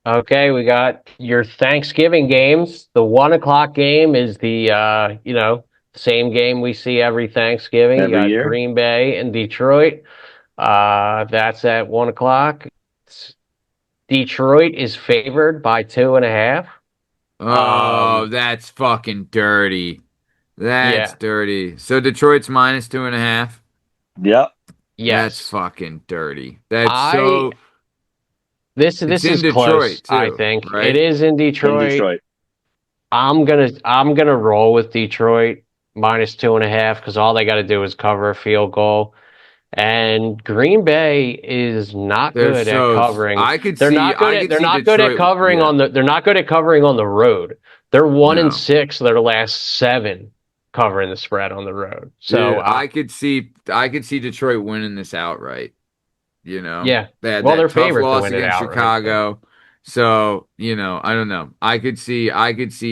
Okay, we got your Thanksgiving games. The 1 o'clock game is the same game we see every Thanksgiving. You every got year. Green Bay and Detroit. That's at 1 o'clock. Detroit is favored by 2.5. Oh, Um, that's fucking dirty. That's yeah, dirty. So Detroit's minus 2.5. Yep. That's yes. fuconna dirty. That's I so. this It's this in is close, Detroit I too, think. It right? is in In Detroit. Detroit. I'm gonna roll with Detroit minus 2.5 because all they got to do is cover a field goal. And Green Bay is not They're good at so. covering. I could see. I could They're see not good at Detroit. covering Yeah. on the they're not good at covering on the road. They're one and No. six their last seven covering the spread on the road. So Dude, I could see Detroit winning this outright. yeah. They had Well, that they're tough favored to loss win it against outright. So Chicago. So, I don't know. I could see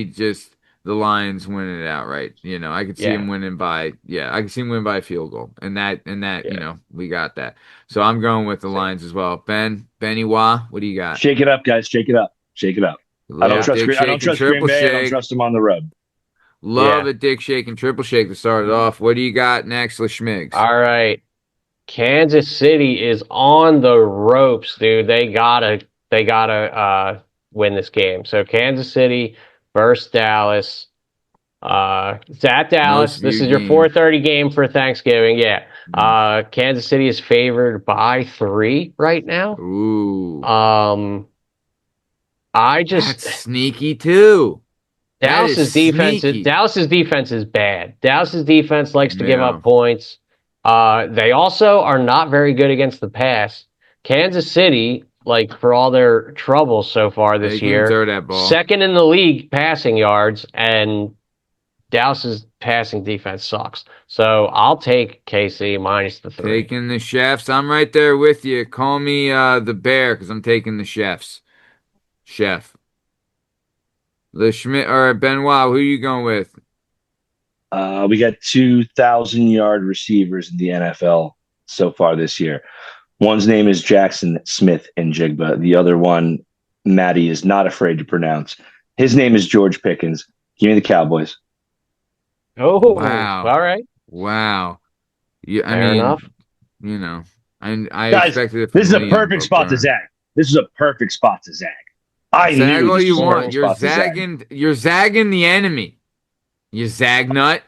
just the Lions winning it outright. I could see yeah, him winning by yeah, I could see him win by a field goal. And that, yeah. we got that. So I'm going with the So, Lions as well. Benny Wah, what do you got? Shake it up, guys. Shake it up. Shake it up. Love a dick I don't shake and trust Green triple Bay. I don't shake. trust them on the road. Love yeah. a dick shake and triple shake to start it off. What do you got next, Schmigs? All right. Kansas City is on the ropes, dude. They gotta win this game. So Kansas City versus Dallas. It's at Most Dallas. This viewed is your game. 4:30 game for Thanksgiving. Yeah. Kansas City is favored by 3 right now. Ooh. Um, I just That's sneaky too. That is sneaky. Dallas's defense is bad. Dallas's defense likes to give Yeah. up points. They also are not very good against the pass. Kansas City, like for all their troubles so far They this can year, throw that ball. second in the league passing yards, and Dallas's passing defense sucks. So I'll take KC minus the 3. Taking the chefs. I'm right there with you. Call me the bear because I'm taking the chefs. Chef. The Schmidt or Benoit, who are you going with? We got 2,000-yard receivers in the NFL so far this year. One's name is Jackson Smith and Jigba. The other one, Maddie is not afraid to pronounce. His name is George Pickens. Give me the Cowboys. Oh, Wow. all right. Wow. Yeah, I Fair mean, enough. you know, I Guys, expected it this from is a Liam, perfect but spot to Burn. zag. This is a perfect spot to zag. I Zag knew all this you was a want. perfect You're spot to zag. zagging. You're zagging the enemy. You zag nut.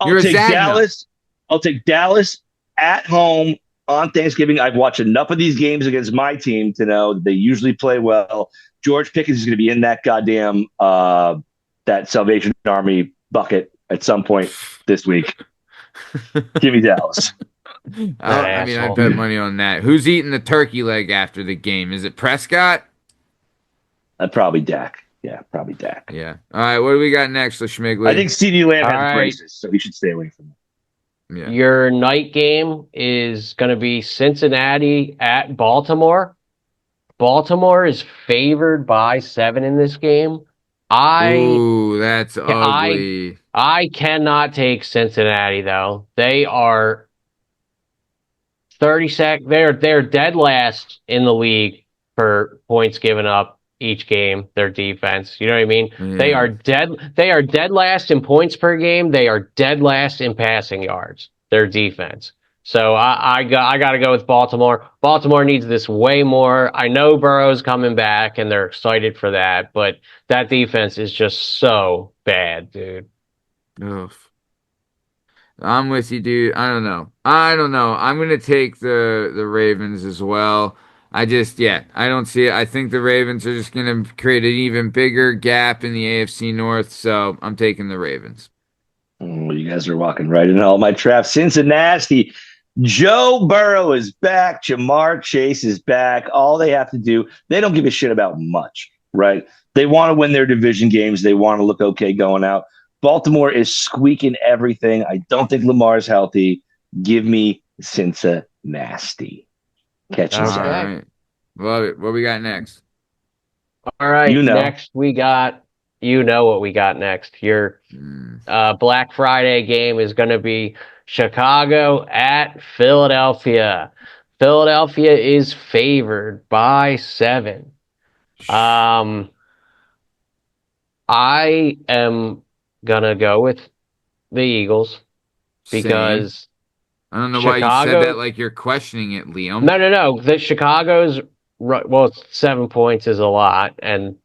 I'll You're a take zag nut. Dallas. I'll take Dallas at home on Thanksgiving. I've watched enough of these games against my team to know that they usually play well. George Pickens is going to be in that goddamn that Salvation Army bucket at some point this week. Give me Dallas. That I mean, I asshole. bet money on that. Who's eating the turkey leg after the game? Is it Prescott? Probably Dak. Yeah, probably Dak. Yeah. All right. What do we got next, I Schmigley? think CD Lamb All has right. braces, so we should stay away from him. Yeah. Your night game is going to be Cincinnati at Baltimore. Baltimore is favored by 7 in this game. I Ooh, that's I ugly. I cannot take Cincinnati though. They are 30 they're dead last in the league for points given up each game, their defense. You know what I mean? Yeah. They are dead last in points per game. They are dead last in passing yards, their defense. So I got to go with Baltimore. Baltimore needs this way more. I know Burrow's coming back and they're excited for that, but that defense is just so bad, dude. Ugh. I'm with you, dude. I don't know. I don't know. I'm gonna take the Ravens as well. Yeah, I don't see it. I think the Ravens are just gonna create an even bigger gap in the AFC North, so I'm taking the Ravens. You guys are walking right into all my traps. Cincinnati. Joe Burrow is back. Jamar Chase is back. All they have to do, they don't give a shit about much, right? They want to win their division games. They want to look okay going out. Baltimore is squeaking everything. I don't think Lamar is healthy. Give me Cincinnati. Catch and All zag. Okay. right. Love it. What we got next? All right. You know. Next we got you know what we got next. Your Mm. Black Friday game is going to be Chicago at Philadelphia. Philadelphia is favored by 7. I am gonna go with the Eagles Same. because I don't know why you said Chicago. that like you're questioning it, Liam. No. The Chicago's well, 7 points is a lot, and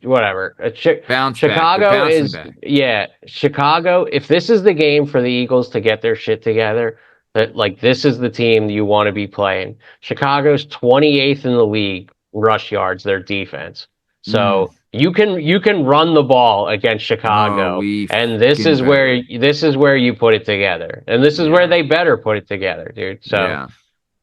whatever. Bounce back. They're Chicago bouncing is back. Chicago. If this is the game for the Eagles to get their shit together, that like this is the team you want to be playing. Chicago's 28th in the league rush yards, their defense. So you can run the ball against Oh, Chicago, we and this fucking is better. where you put it together, and this is where Yeah. they better put it together, dude. So Yeah.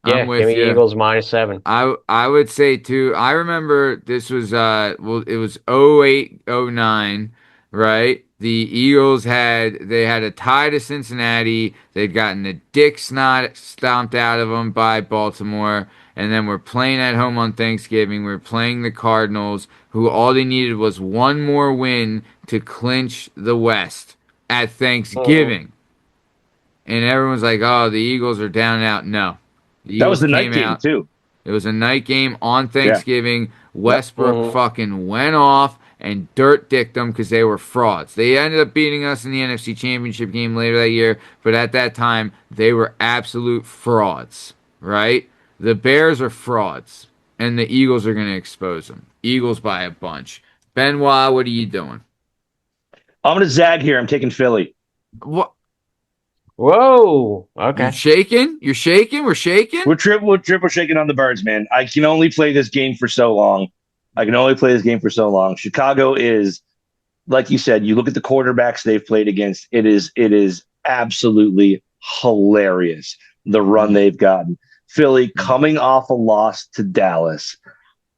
I'm yeah, give with me you. Eagles -7. I would say too. I remember this was it was 08, 09, right? The Eagles had a tie to Cincinnati. They'd gotten the dick snot stomped out of them by Baltimore, and then we're playing at home on Thanksgiving. We're playing the Cardinals, who all they needed was one more win to clinch the West at Thanksgiving. And everyone's like, "Oh, the Eagles are down and out." No. The That was Eagles the night came game out. too. It was a night game on Yeah. Thanksgiving. Yep. Westbrook fucking went off and dirt dicked them because they were frauds. They ended up beating us in the NFC Championship game later that year, but at that time, they were absolute frauds, right? The Bears are frauds, and the Eagles are going to expose them. Eagles by a bunch. Benoit, what are you doing? I'm gonna zag here. I'm taking Philly. What? Whoa. You Okay. shaking? You're shaking? We're shaking? We're triple shaking on the birds, man. I can only play this game for so long. Chicago is, like you said, you look at the quarterbacks they've played against. It is absolutely hilarious the run they've gotten. Philly coming off a loss to Dallas.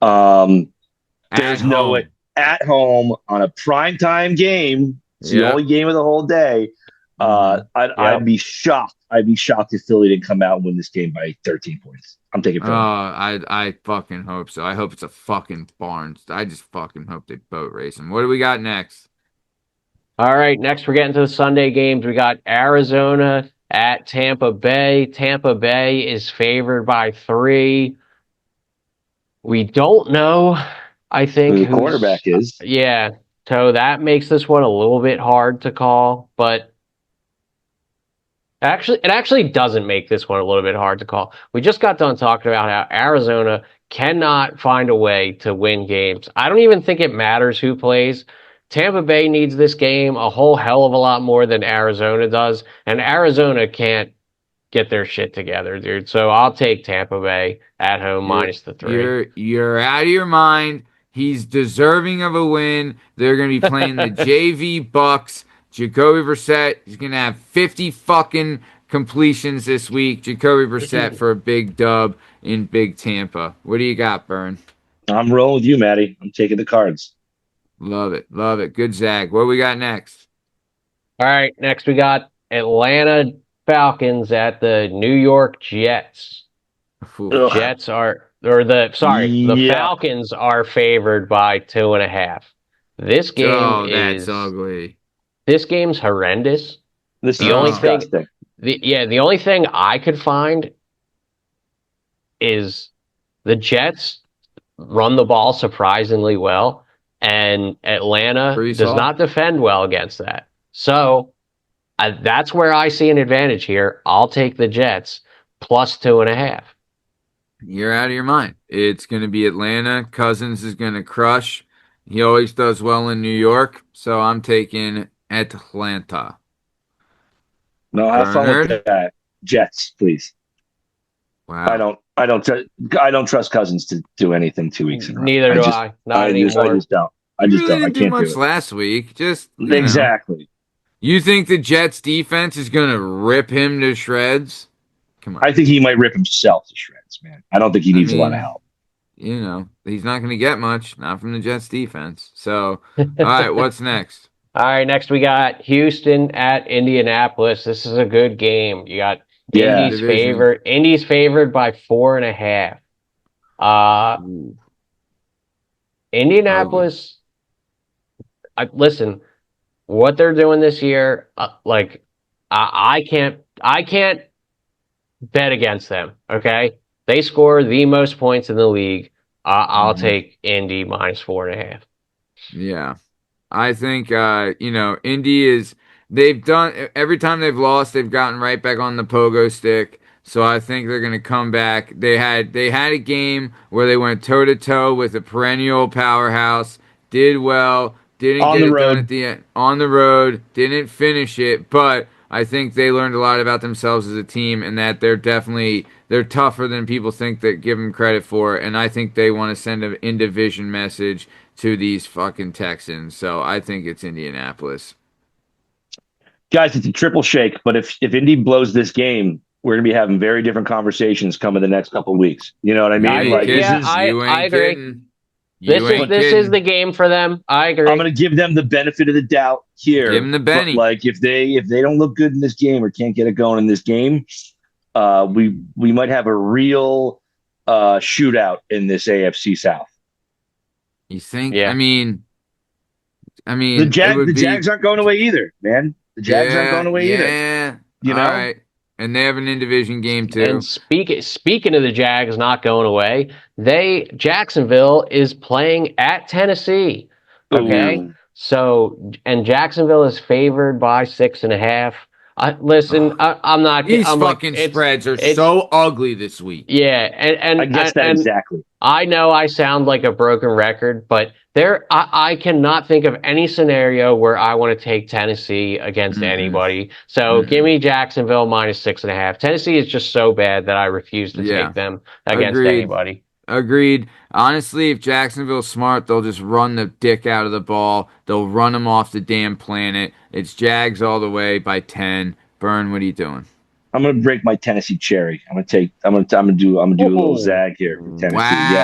There's no way at home on a primetime game. It's the only game of the whole day. I'd be shocked. I'd be shocked if Philly didn't come out and win this game by 13 points. I'm taking Philly. I fucking hope so. I hope it's a fucking barn. I just fucking hope they boat race them. What do we got next? All right, next we're getting to the Sunday games. We got Arizona at Tampa Bay. Tampa Bay is favored by 3. We don't know, I think, Who the quarterback is. Yeah, so that makes this one a little bit hard to call, but it actually doesn't make this one a little bit hard to call. We just got done talking about how Arizona cannot find a way to win games. I don't even think it matters who plays. Tampa Bay needs this game a whole hell of a lot more than Arizona does, and Arizona can't get their shit together, dude. So I'll take Tampa Bay at home -3. You're out of your mind. He's deserving of a win. They're going to be playing the JV Bucks. Jacoby Brissett is going to have 50 fucking completions this week. Jacoby Brissett for a big dub in Big Tampa. What do you got, Bern? I'm rolling with you, Maddie. I'm taking the Cards. Love it. Love it. Good zag. What do we got next? All right, next we got Atlanta Falcons at the New York Jets. Ugh. The Falcons are favored by 2.5. This game that's ugly. This game's horrendous. The only thing I could find is the Jets run the ball surprisingly well, and Atlanta does not defend well against that. So that's where I see an advantage here. I'll take the Jets +2.5. You're out of your mind. It's going to be Atlanta. Cousins is going to crush. He always does well in New York, so I'm taking Atlanta. No, have fun with that. Jets, please. Wow. I don't trust Cousins to do anything 2 weeks in a row. Neither do I. Not anymore. I just don't. I didn't do much do it. last week. Just exactly. You think the Jets defense is going to rip him to shreds? Come on. I think he might rip himself to shreds, man. I don't think he needs a lot of help. He's not going to get much, not from the Jets defense. So, all right, what's next? All right, next we got Houston at Indianapolis. This is a good game. You got Indy's favored. Indy's favored by 4.5. Indianapolis. Listen, what they're doing this year, I can't bet against them. Okay, they score the most points in the league. I'll Mhm. take Indy minus 4.5. Yeah. I think Indy they've done every time they've lost, they've gotten right back on the pogo stick. So I think they're going to come back. They had a game where they went toe to toe with a perennial powerhouse, did well, didn't On get the it done at road. the end on the road, didn't finish it, but I think they learned a lot about themselves as a team and that they're tougher than people think that give them credit for. And I think they want to send an in division message to these fucking Texans. So I think it's Indianapolis. Guys, it's a triple shake, but if Indy blows this game, we're going to be having very different conversations coming the next couple of weeks. You know what I You mean? ain't Like, this kidding. is, You I ain't agree. kidding. This You is ain't this is the kidding. game for them. I I'm agree. going to give them the benefit of the doubt Give here. him the But Benny. like, if they don't look good in this game or can't get it going in this game, we might have a real shootout in this AFC South. You think? Yeah. I mean, it would The be Jags aren't going away either, man. The Jags aren't going away either. yeah. You All know? right. And they have an in division game And too. speaking of the Jags not going away, Jacksonville is playing at Tennessee. Okay, Ooh. so and Jacksonville is favored by 6.5. Listen, I'm not. These I'm like fucking spreads are it's so ugly this week. yeah, I guess that and exactly. I know I sound like a broken record, but I cannot think of any scenario where I want to take Tennessee against Mm-mm. anybody. So give me Jacksonville minus 6.5. Tennessee is just so bad that I refuse to Yeah. take them against Agreed. anybody. Agreed. Honestly, if Jacksonville's smart, they'll just run the dick out of the ball. They'll run them off the damn planet. It's Jags all the way by 10. Bern, what are you doing? I'm gonna break my Tennessee cherry. I'm gonna do a little zag here for Tennessee. Yeah.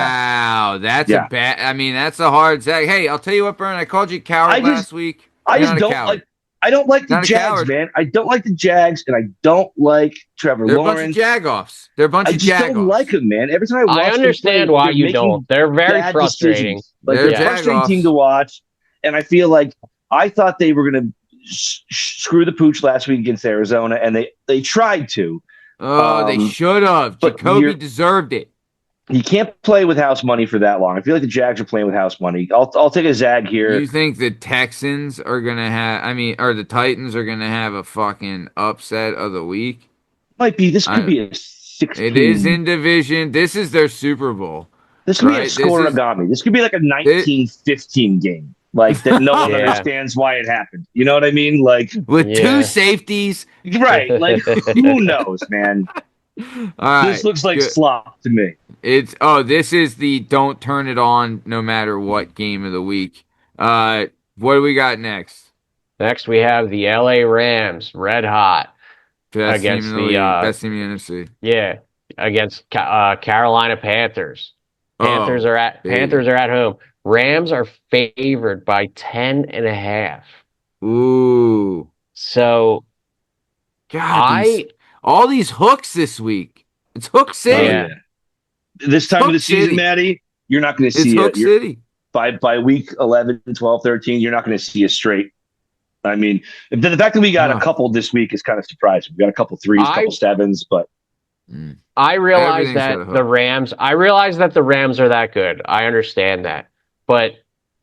Wow, that's a Yeah. bad. I mean, that's a hard zag. Hey, I'll tell you what, Bern. I called you coward I just- last week. I You're just not a don't coward. like I don't like the Not a Jags, coward. man. I don't like the Jags, and I don't like Trevor They're a Lawrence. bunch of jagoffs. They're a bunch I of just jagoffs. don't like them, man. Every time I watch I understand them play, why they're you making don't. They're very bad frustrating. decisions. Like They're they're a frustrating jagoffs. team to watch, and I feel like I thought they were going to screw the pooch last week against Arizona, and they tried to. Oh, they should have. but Jacoby deserved it. You can't play with house money for that long. I feel like the Jags are playing with house money. I'll take a zag here. You think the Texans are gonna have? Or the Titans are gonna have a fucking upset of the week? This could be a 16. It is in division. This is their Super Bowl. This could be a right? score-origami. This could be like a 19-15 game. Like that no one Yeah. understands why it happened. You know what I mean? Like With Yeah. two safeties. right. Like who knows, man? All right. This looks like good. slop to me. This is the don't turn it on no matter what game of the week. What do we got next? Next, we have the LA Rams, red hot, Best against team in the league. Best team in the NFC. against Carolina Panthers. Panthers Oh, are at baby. Panthers are at home. Rams are favored by 10.5. Ooh. So God, all these hooks this week. It's Hook City. Yeah. This time Hook of the season, City. Maddie, you're not going to It's see Hook it. City. By week 11, 12, 13, you're not going to see a straight. I mean, the fact that we got a couple this week is kind of surprising. We got a couple threes, couple sevens, but I realize Everything's that got a hook. the Rams are that good. I understand that. But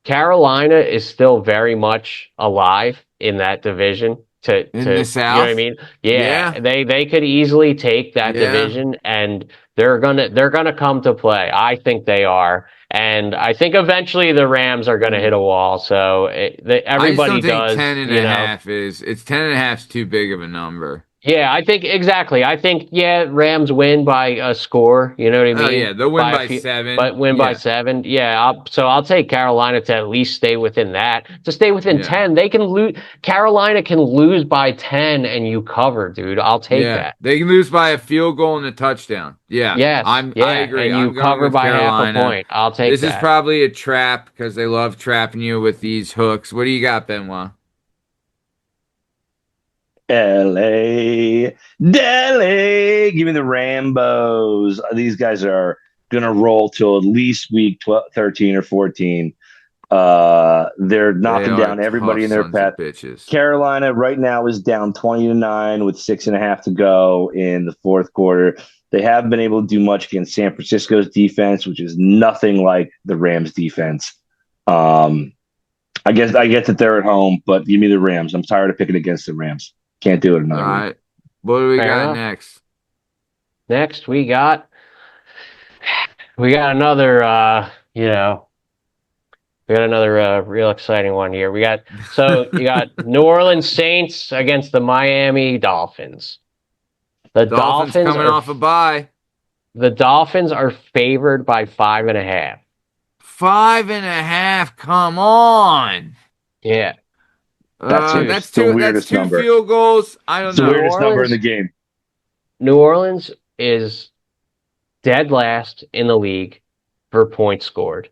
Carolina is still very much alive in that division. In the You know South? what I mean? Yeah. They could easily take that Yeah. division, and they're gonna come to play. I think they are. And I think eventually the Rams are going to hit a wall. So everybody I just don't does. think 10.5 it's 10.5 is too big of a number. Yeah, I think exactly. I think Rams win by a score. You know what I mean? Oh yeah, they'll win by a few- 7. But win by 7. Yeah, I'll take Carolina to at least stay within that. To stay within 10, they can lose. Carolina can lose by 10, and you cover, dude. I'll take that. They can lose by a field goal and a touchdown. Yeah. Yes. I agree. And you I'm going cover with by Carolina. half a point. I'll take This that. is probably a trap because they love trapping you with these hooks. What do you got, Benoit? LA, Delhi, give me the Rambos. These guys are going to roll till at least week 12, 13 or 14. They're knocking down everybody in their path. Bitches. Carolina right now is down 20-9 with 6.5 to go in the fourth quarter. They haven't been able to do much against San Francisco's defense, which is nothing like the Rams' defense. I get that they're at home, but give me the Rams. I'm tired of picking against the Rams. Can't do it another All week. right. What do we Fair got enough. next? Next, we got another, we got another real exciting one here. You got New Orleans Saints against the Miami Dolphins. The Dolphins coming off a bye. The Dolphins are favored by 5.5. 5.5. Come on. Yeah. That's the two weirdest number. field goals. I don't It's the know. weirdest number in the game. New Orleans is dead last in the league for points scored.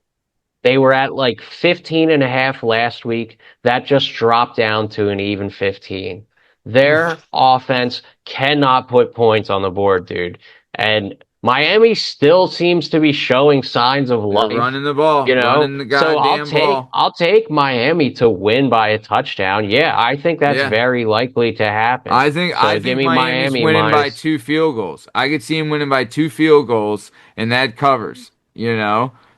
They were at like 15.5 last week. That just dropped down to an even 15. Their offense cannot put points on the board, dude. And Miami still seems to be showing signs of life. They're running the ball, running the goddamn ball. I'll take Miami to win by a touchdown. Yeah, I think that's very likely to happen. I think Miami's winning by 2 field goals. I could see him winning by 2 field goals, and that covers.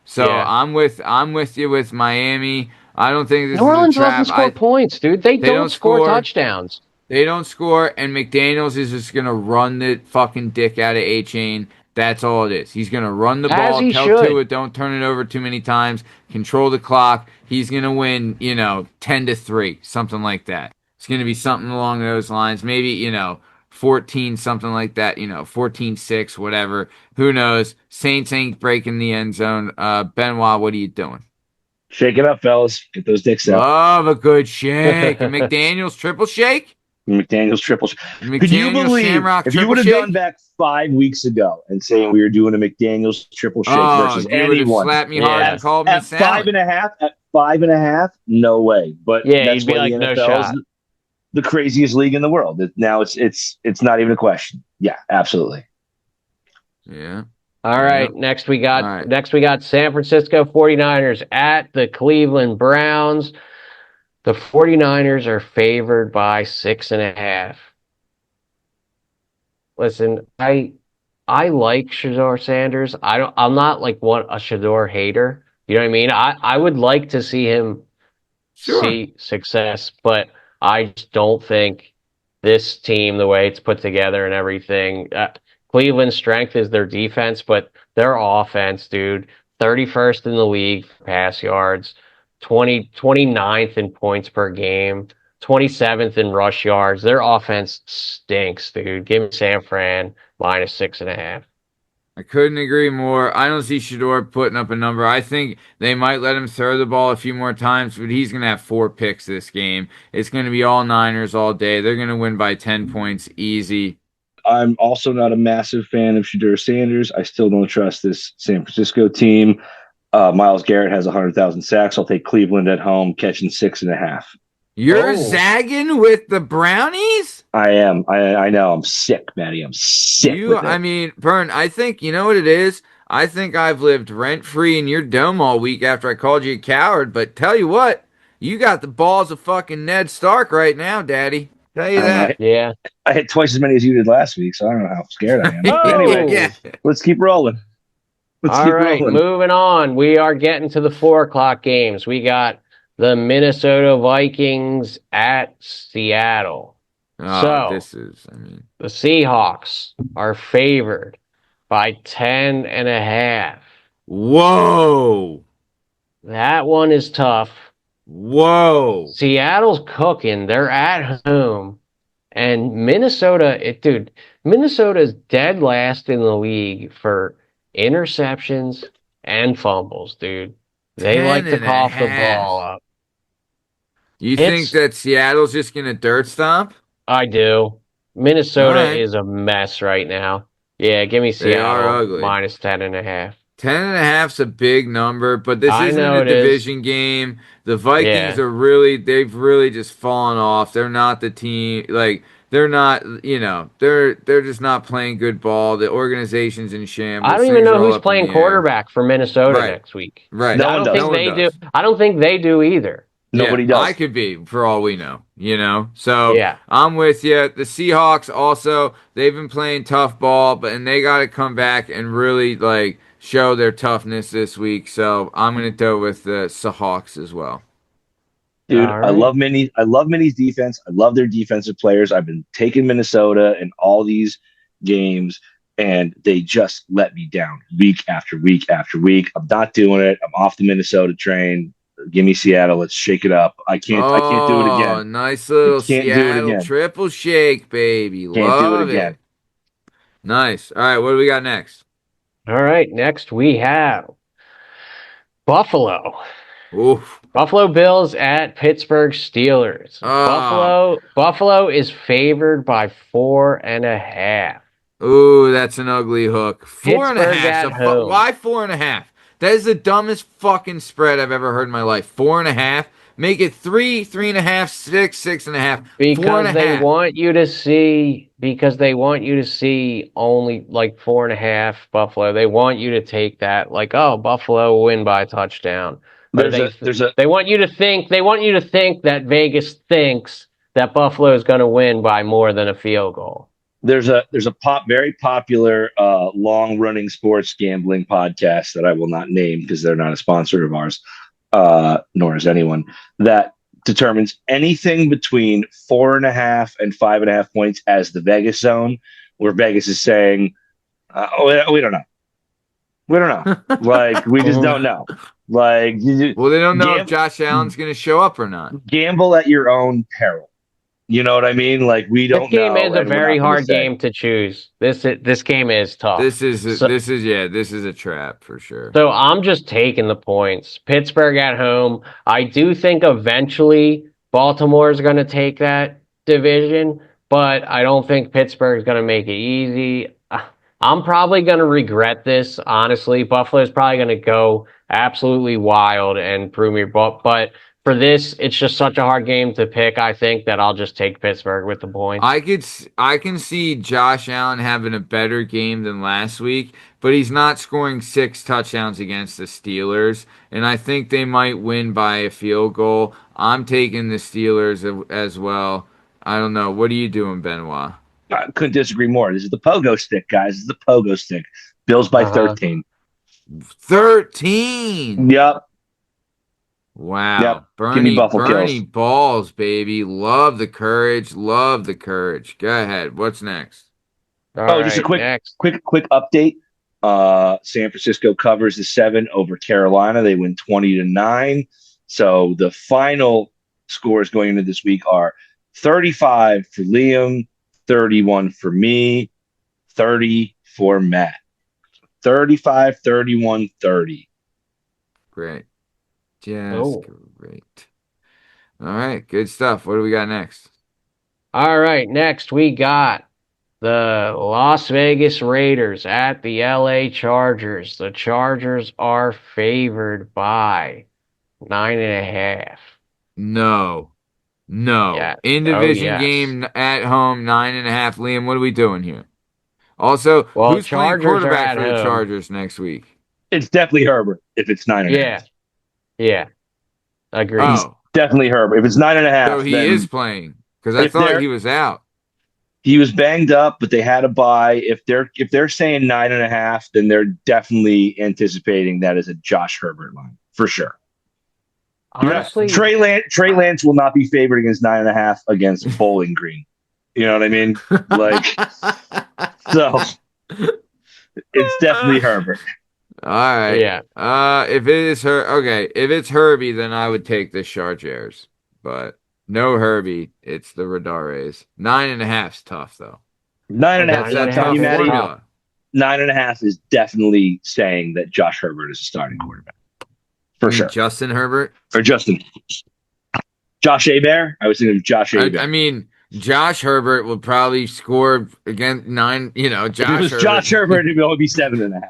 So I'm with you with Miami. I don't think this New Orleans is a trap. doesn't score points, dude. They don't score touchdowns. They don't score, and McDaniels is just gonna run the fucking dick out of A-Chain. That's all it is. He's going to run the ball, tell Tua, don't turn it over too many times, control the clock. He's going to win, 10-3, something like that. It's going to be something along those lines. Maybe, 14, something like that, 14-6, whatever. Who knows? Saints ain't breaking the end zone. Benoit, what are you doing? Shake it up, fellas. Get those dicks out. Love a good shake. McDaniels triple shake? McDaniels triple shake. Could you McDaniels believe Shamrock if you would have gone back 5 weeks ago and saying we were doing a McDaniels triple shake versus you would have anyone? slapped me hard and called me At salad. 5.5, at 5.5, no way. But that's you'd be why like, the no NFL shot. is the craziest league in the world. Now it's not even a question. Yeah, absolutely. Yeah. All right, next we got San Francisco 49ers at the Cleveland Browns. The 49ers are favored by 6.5. Listen, I like Shedeur Sanders. I'm not like a Shedeur hater. You know what I mean? I would like to see him see success, but I just don't think this team, the way it's put together and everything, Cleveland's strength is their defense, but their offense, dude, 31st in the league for pass yards, 29th in points per game, 27th in rush yards. Their offense stinks, dude. Give me San Fran minus 6.5. I couldn't agree more. I don't see Shedeur putting up a number. I think they might let him throw the ball a few more times, but he's going to have 4 picks this game. It's going to be all Niners all day. They're going to win by 10 points easy. I'm also not a massive fan of Shedeur Sanders. I still don't trust this San Francisco team. Myles Garrett has 100,000 sacks. I'll take Cleveland at home, catching 6.5. You're zagging with the Brownies? I am. I know. I'm sick, Matty. I'm sick. I mean, Bern, I think, you know what it is? I think I've lived rent-free in your dome all week after I called you a coward, but tell you what, you got the balls of fucking Ned Stark right now, Daddy. Tell you that. Yeah. I had twice as many as you did last week, so I don't know how scared I am. Anyway, let's keep rolling. All right, moving on. We are getting to the 4 o'clock games. We got the Minnesota Vikings at Seattle. The Seahawks are favored by 10.5. Whoa. That one is tough. Whoa. Seattle's cooking. They're at home. And Minnesota's dead last in the league for interceptions and fumbles, dude. They like to cough the ball up. You think that Seattle's just going to dirt stomp? I do. Minnesota is a mess right now. Yeah, give me Seattle minus 10.5. 10.5's a big number, but this isn't a division game. The Vikings they've really just fallen off. They're not the team, they're not, they're just not playing good ball. The organization's in shambles. I don't even know who's playing quarterback for Minnesota next week. Right. I don't think they do either. Nobody does. I could be for all we know, So Yeah. I'm with you. The Seahawks also, they've been playing tough ball, and they got to come back and really like show their toughness this week. So I'm going to go with the Seahawks as well. Dude, All I right. love Mini. I love Mini's defense. I love their defensive players. I've been taking Minnesota in all these games, and they just let me down week after week after week. I'm not doing it. I'm off the Minnesota train. Give me Seattle. Let's shake it up. I can't. I can't do it Oh, again. nice I little can't do it Seattle again. triple shake, baby. Can't do it Love again. it. Nice. All right, what do we got next? All right. Next we have Buffalo. Oof. Buffalo Bills at Pittsburgh Steelers. Buffalo is favored by 4.5. Ooh, that's an ugly hook. Four and a Pittsburgh half. at home. Why 4.5? That is the dumbest fucking spread I've ever heard in my life. 4.5. Make it 3, 3.5, 6, 6.5. Because they want you to see only like 4.5 Buffalo. They want you to take that like, oh, Buffalo will win by a touchdown. They want you to think that Vegas thinks that Buffalo is going to win by more than a field goal. There's a very popular long running sports gambling podcast that I will not name because they're not a sponsor of ours, nor is anyone, that determines anything between 4.5 and 5.5 points as the Vegas zone, where Vegas is saying, we don't know. We don't know. Like, we just don't know. Like, they don't know if Josh Allen's going to show up or not. Gamble at your own peril. You know what I mean? Like, we don't know. This game is a very hard game to choose. This game is tough. This is a trap for sure. So I'm just taking the points. Pittsburgh at home. I do think eventually Baltimore is going to take that division, but I don't think Pittsburgh is going to make it easy. I'm probably going to regret this, honestly. Buffalo's probably going to go absolutely wild and prove me, but for this, it's just such a hard game to pick, I think, that I'll just take Pittsburgh with the points. I can see Josh Allen having a better game than last week, but he's not scoring 6 touchdowns against the Steelers, and I think they might win by a field goal. I'm taking the Steelers as well. I don't know. What are you doing, Benoit? I couldn't disagree more. This is the pogo stick, guys. This is the pogo stick. Bills by 13. 13? Yep. Wow. Yep. Give me Buffalo Bernie kills. balls, baby. Love the courage. Love the courage. Go ahead. What's next? Just a quick update. San Francisco covers the 7 over Carolina. They win 20-9. So the final scores going into this week are 35 for Liam, 31 for me, 30 for Matt. 35, 31, 30. Great. Great. All right, good stuff. What do we got next? All right, next we got the Las Vegas Raiders at the LA Chargers. The Chargers are favored by 9.5. No. Yeah. In division game at home, 9.5. Liam, what are we doing here? Also, who's playing quarterback for the Chargers next week? It's definitely Herbert if it's 9.5. Yeah. Agreed. Oh. Definitely Herbert. If it's 9.5, so he is playing because I thought he was out. He was banged up, but they had a bye. If they're saying 9.5, then they're definitely anticipating that as a Josh Herbert line for sure. Honestly, Trey Lance will not be favored against 9.5 against Bowling Green. You know what I mean? Like, so it's definitely Herbert. All right. Yeah. If it is if it's Herbie, then I would take the Chargers. But no Herbie, it's the Radares. 9.5's tough though. 9.5. That's tough formula. 9.5 is definitely saying that Josh Herbert is a starting quarterback. For sure. Justin Herbert? Or Justin. Josh Hebert? I was thinking of Josh Hebert. I mean, Josh Herbert would probably score against 9, Josh Herbert, it would only be 7.5.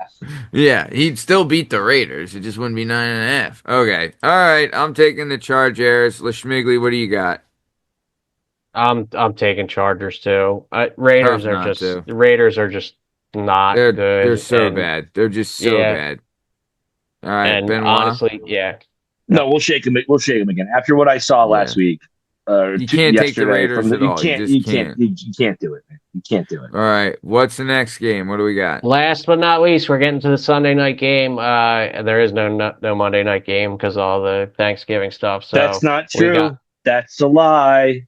Yeah, he'd still beat the Raiders. It just wouldn't be 9.5. Okay. All right. I'm taking the Chargers. LaSchmigley, what do you got? I'm taking Chargers too. Raiders are just not good. They're so bad. They're just so bad. All right, and Benoit. honestly, yeah. No, we'll shake him. We'll shake him again after what I saw last Yeah. week. You can't take the Yesterday Raiders at you all. You can't just can't. you can't do it, man. You can't do it. All right. What's the next game? What do we got? Last but not least, we're getting to the Sunday night game. There is no Monday night game because of all the Thanksgiving stuff. So That's not we true. got That's a lie.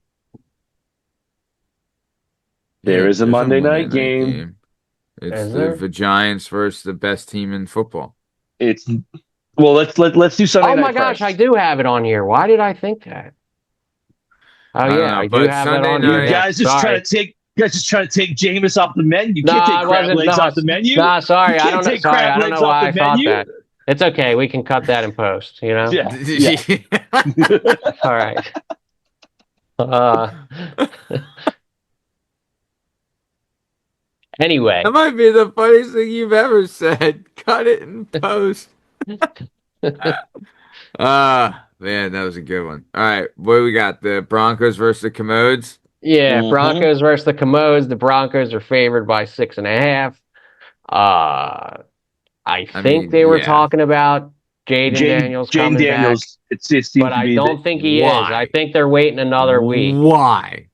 There is a there's Monday night game. It's Is the there? Giants versus the best team in football. It's well. Let's do Sunday Oh night. my gosh, first. I do have it on here. Why did I think that? Oh I don't yeah, know, I do but have Sunday that on night- here. You Yeah, guys just sorry. trying to take Jameis off the menu. You No, can't I take crab wasn't. legs No, off the menu. no, sorry, You I can't don't know. take Sorry, crab I don't legs know off why the I thought menu. that. It's okay. We can cut that in post. You know. Yeah. All right. Uh, anyway, That might be the funniest thing you've ever said. Cut it in post. Man, that was a good one. All right, what do we got? The Broncos versus the Commodes. yeah, Mhm. Broncos versus the Commodes. The Broncos are favored by 6.5. I think mean, they were yeah. talking about Jaden Daniels Jane coming back, Daniels. It seems but to I be don't think he is. Why? I think they're waiting another week. Why?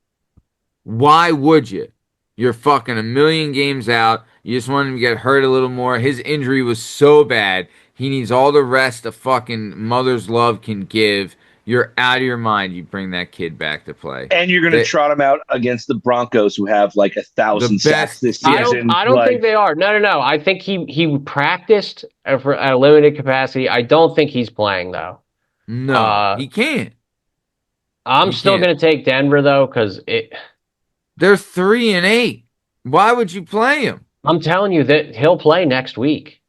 Why would you? You're fucking a million games out. You just want him to get hurt a little more. His injury was so bad. He needs all the rest a fucking mother's love can give. You're out of your mind. You bring that kid back to play. and you're going to They- trot him out against the Broncos, who have like 1,000 The sacks best- this I season. don't think they are. No. I think he practiced at a limited capacity. I don't think he's playing though. No, he can't. I'm You still can't. going to take Denver though because it. They're 3-8. Why would you play him? I'm telling you that he'll play next week.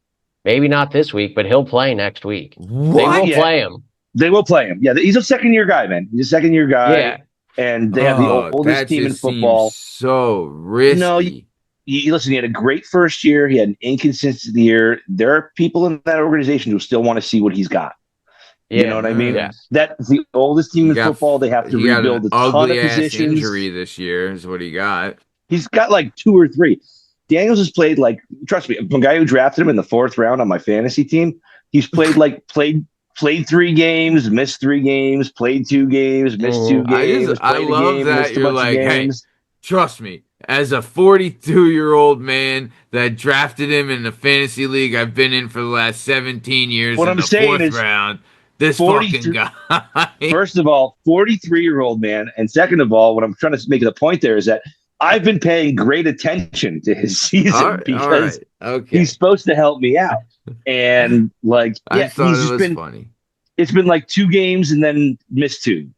Maybe not this week, but he'll play next week. They will Yeah. play him. They will play him. Yeah, he's a second-year guy, man. He's a second-year guy. Yeah. And they have the oldest that team in just football. seems so risky. No, listen, he had a great first year. He had an inconsistent year. There are people in that organization who still want to see what he's got. Yeah. You know what I mean? Yes. That's the oldest team in football. They have to He got rebuild an a ton of ugly ass positions. injury this year is what he got. He's got like 2 or 3. Daniels has played like, trust me, a guy who drafted him in the 4th round on my fantasy team, he's played 3 games, missed 3 games, played 2 games, missed 2 games. I played a love game, that missed a you're bunch of like, hey, games. trust me, as a 42-year-old man that drafted him in the fantasy league I've been in for the last 17 years What in I'm the saying 4th is round, this 43 fucking guy. First of all, 43-year-old man. And second of all, what I'm trying to make the point there is that I've been paying great attention to his season because okay. he's supposed to help me out. And I thought it was funny. It's been like 2 games and then missed 2.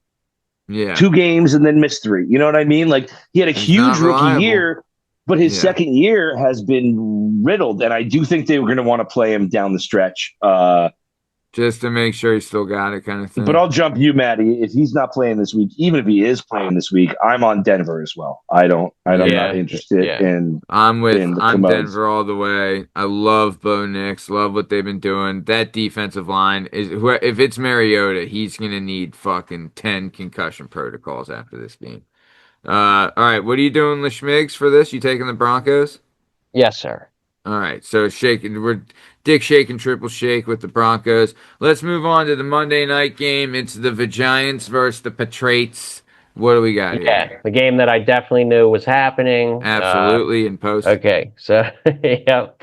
Yeah. 2 games and then missed 3. You know what I mean? Like he had a He's huge not rookie reliable. year, but his second year has been riddled. And I do think they were going to want to play him down the stretch. Just to make sure he still got it kind of thing. But I'll jump you, Maddie. If he's not playing this week, even if he is playing this week, I'm on Denver as well. I'm not interested in. I'm Commodes. Denver all the way. I love Bo Nix. Love what they've been doing. That defensive line is if it's Mariota, he's gonna need fucking 10 concussion protocols after this game. All right, what are you doing, LeSchmigs, for this? You taking the Broncos? Yes, sir. All right, so we're dick shaking, triple shake with the Broncos. Let's move on to the Monday night game. It's the Giants versus the Patriots. What do we got here? Yeah, the game that I definitely knew was happening. Absolutely, in post. Okay, so yep.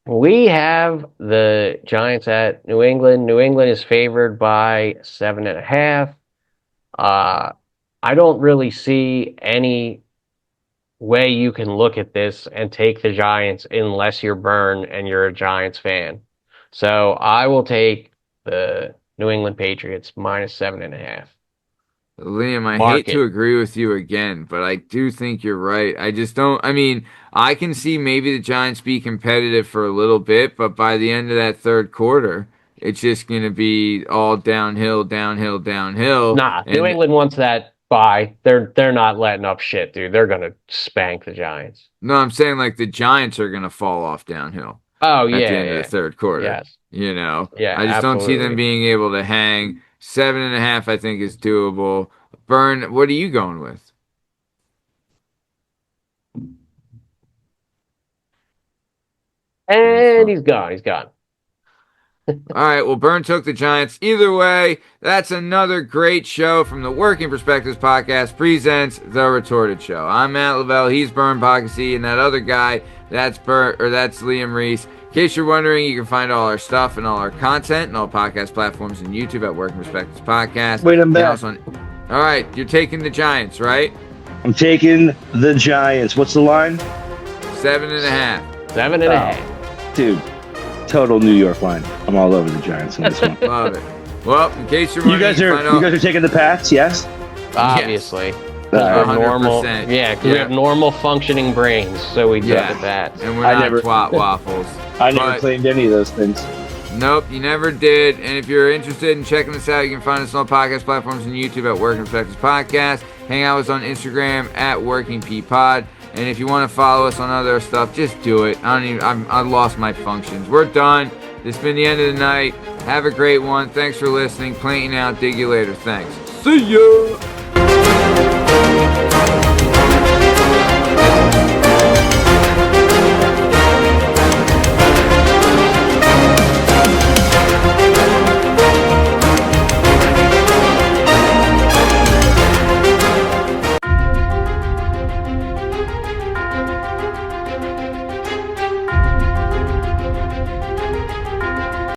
We have the Giants at New England. New England is favored by 7.5. I don't really see any way you can look at this and take the Giants unless you're Bern and you're a Giants fan. So I will take the New England Patriots minus 7.5. Liam, I hate to agree with you again, but I do think you're right. I just don't. I mean, I can see maybe the Giants be competitive for a little bit, but by the end of that 3rd quarter, it's just going to be all downhill, downhill, downhill. Nah, New England wants that bye. They're not letting up shit, dude. They're gonna spank the Giants. No, I'm saying like the Giants are going to fall off downhill. Oh, at the end of the 3rd quarter. Yes. You know? Yeah, I just don't see them absolutely. being able to hang. 7.5, I think, is doable. Bern, what are you going with? And he's gone. He's gone. All right, well, Bern took the Giants. Either way, that's another great show from the Working Perspectives Podcast presents The Retorted Show. I'm Matt Lavelle, he's Bern Podcasy, and that other guy, that's Liam Reese. In case you're wondering, you can find all our stuff and all our content and all podcast platforms and YouTube at Working Perspectives Podcast. Wait, I'm back. All right, you're taking the Giants, right? I'm taking the Giants. What's the line? 7.5. 7.5. Dude, total New York line. I'm all over the Giants on this one. Love it. Well, in case you're You wondering, guys are taking the Pats, yes? Obviously. Yes. We're normal. 100%. Yeah, because we have normal functioning brains, so we do the bats. And we're I not never- twat waffles. I never claimed any of those things. Nope, you never did. And if you're interested in checking us out, you can find us on all podcast platforms and YouTube at Working Perspectives Podcast. Hang out with us on Instagram at WorkingPPod. And if you want to follow us on other stuff, just do it. I lost my functions. We're done. This has been the end of the night. Have a great one. Thanks for listening. Planting out. Dig you later. Thanks. See ya.